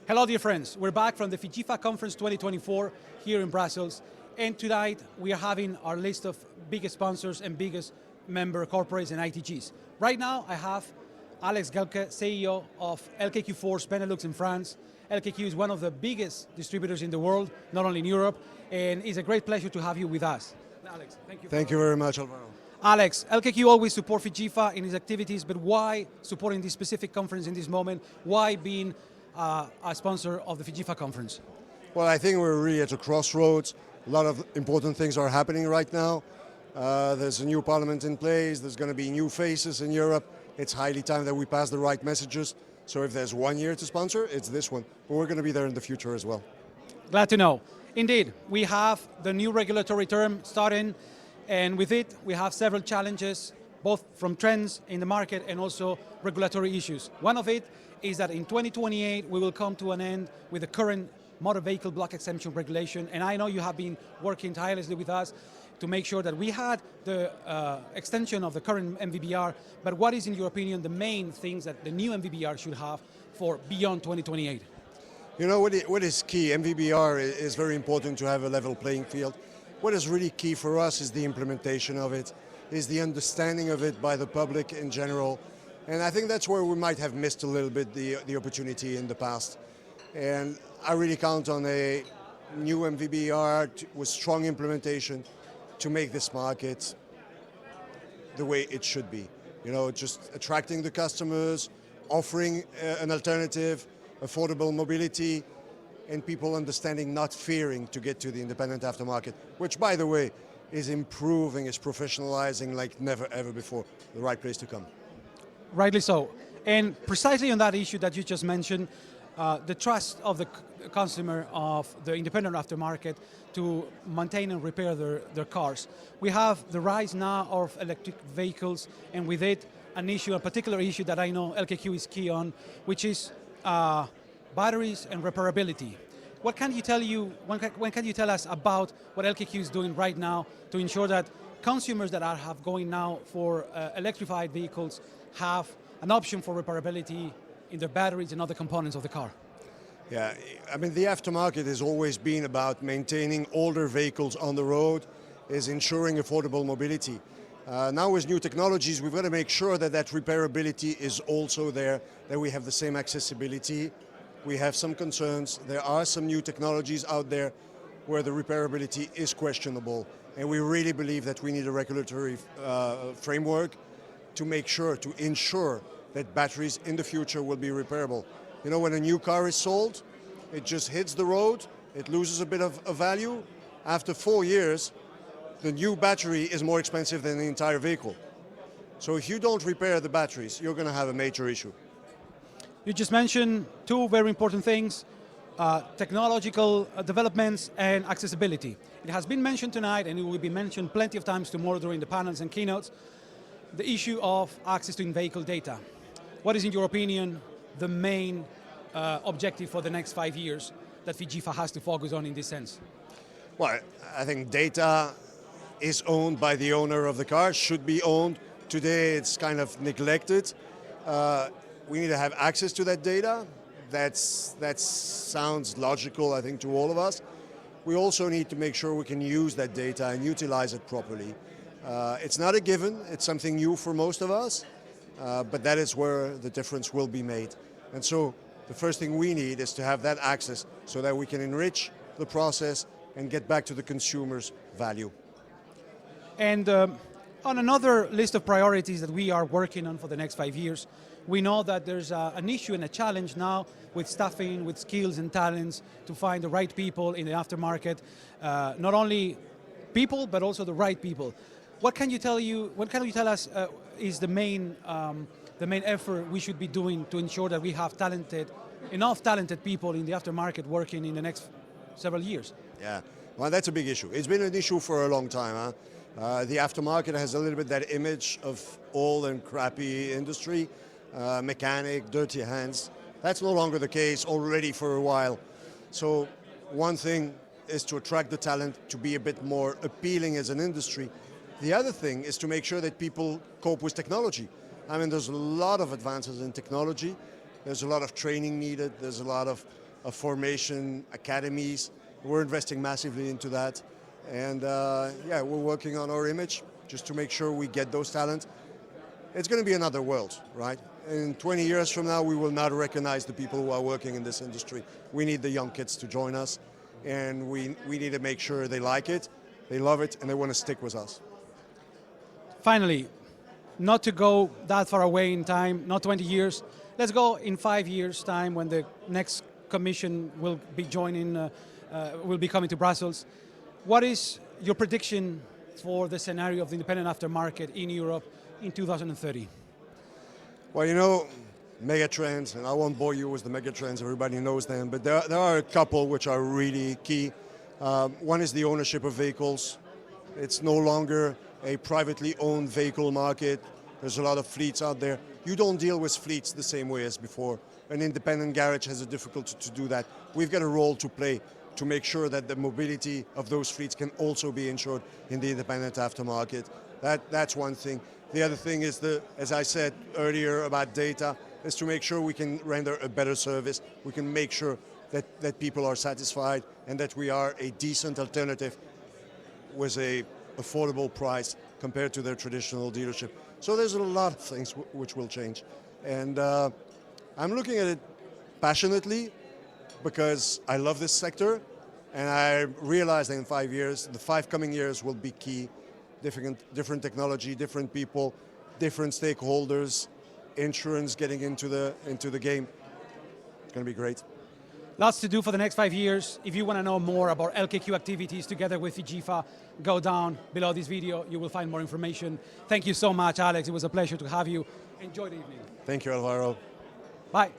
Hello, dear friends. We're back from the FIGIEFA Conference 2024 here in Brussels. And tonight we are having our list of biggest sponsors and biggest member corporates and ITGs. Right now I have Alex Gelbcke, CEO of LKQ Fource Benelux in France. LKQ is one of the biggest distributors in the world, not only in Europe, and it's a great pleasure to have you with us. Alex, thank you. Thank you very much, Alvaro. Alex, LKQ always support FIGIEFA in its activities, but why supporting this specific conference in this moment? Why being a sponsor of the FIGIEFA conference? Well, I think we're really at a crossroads. A lot of important things are happening right now. There's a new parliament in place. There's going to be new faces in Europe. It's highly time that we pass the right messages. So if there's 1 year to sponsor, it's this one. But we're going to be there in the future as well. Glad to know. Indeed, we have the new regulatory term starting, and with it we have several challenges, both from trends in the market and also regulatory issues. One of it is that in 2028 we will come to an end with the current motor vehicle block exemption regulation, and I know you have been working tirelessly with us to make sure that we had the extension of the current MVBR, but what is, in your opinion, the main things that the new MVBR should have for beyond 2028? You know, what is key? MVBR is very important to have a level playing field. What is really key for us is the implementation of it, is the understanding of it by the public in general. And I think that's where we might have missed a little bit the opportunity in the past. And I really count on a new MVBR with strong implementation to make this market the way it should be. You know, just attracting the customers, offering an alternative, affordable mobility, and people understanding, not fearing to get to the independent aftermarket, which, by the way, is improving, is professionalizing like never ever before. The right place to come. Rightly so. And precisely on that issue that you just mentioned, the trust of the consumer of the independent aftermarket to maintain and repair their cars. We have the rise now of electric vehicles, and with it an issue, a particular issue that I know LKQ is key on, which is batteries and reparability. What can you when can you tell us about what LKQ is doing right now to ensure that consumers that have going now for electrified vehicles have an option for reparability in their batteries and other components of the car? Yeah, I mean, the aftermarket has always been about maintaining older vehicles on the road, is ensuring affordable mobility. Now with new technologies, we've got to make sure that that repairability is also there, that we have the same accessibility. We have some concerns. There are some new technologies out there where the repairability is questionable, and we really believe that we need a regulatory framework to make sure, to ensure that batteries in the future will be repairable. You know, when a new car is sold, it just hits the road, it loses a bit of value. After 4 years, the new battery is more expensive than the entire vehicle. So if you don't repair the batteries, you're going to have a major issue. You just mentioned two very important things, technological developments and accessibility. It has been mentioned tonight, and it will be mentioned plenty of times tomorrow during the panels and keynotes, the issue of access to in-vehicle data. What is, in your opinion, the main objective for the next 5 years that FIGIEFA has to focus on in this sense? Well, I think data is owned by the owner of the car, should be owned. Today it's kind of neglected. We need to have access to that data. That sounds logical, I think, to all of us. We also need to make sure we can use that data and utilize it properly. It's not a given, it's something new for most of us, but that is where the difference will be made. And so the first thing we need is to have that access so that we can enrich the process and get back to the consumer's value. And on another list of priorities that we are working on for the next 5 years, we know that there's an issue and a challenge now with staffing, with skills and talents to find the right people in the aftermarket, not only people, but also the right people. What can you tell us is the main effort we should be doing to ensure that we have enough talented people in the aftermarket working in the next several years? Yeah, well, that's a big issue. It's been an issue for a long time. The aftermarket has a little bit that image of old and crappy industry, mechanic, dirty hands. That's no longer the case already for a while. So one thing is to attract the talent, to be a bit more appealing as an industry. The other thing is to make sure that people cope with technology. I mean, there's a lot of advances in technology. There's a lot of training needed. There's a lot of of formation academies. We're investing massively into that. And yeah, we're working on our image just to make sure we get those talents. It's going to be another world, right? In 20 years from now, we will not recognize the people who are working in this industry. We need the young kids to join us, and we need to make sure they like it, they love it, and they want to stick with us. Finally, not to go that far away in time, not 20 years, let's go in 5 years' time when the next commission will be joining, will be coming to Brussels. What is your prediction for the scenario of the independent aftermarket in Europe in 2030? Well, you know, megatrends, and I won't bore you with the megatrends, everybody knows them, but there are a couple which are really key. One is the ownership of vehicles. It's no longer a privately owned vehicle market. There's a lot of fleets out there. You don't deal with fleets the same way as before. An independent garage has a difficulty to do that. We've got a role to play to make sure that the mobility of those fleets can also be insured in the independent aftermarket. That's one thing. The other thing is, as I said earlier about data, is to make sure we can render a better service. We can make sure that people are satisfied and that we are a decent alternative with a affordable price compared to their traditional dealership. So there's a lot of things which will change. And I'm looking at it passionately because I love this sector, and I realize that in 5 years, the 5 coming years will be key. Different technology, different people, different stakeholders, insurance getting into the game. It's going to be great. Lots to do for the next 5 years. If you want to know more about LKQ activities together with FIGIEFA, go down below this video. You will find more information. Thank you so much, Alex. It was a pleasure to have you. Enjoy the evening. Thank you, Alvaro. Bye.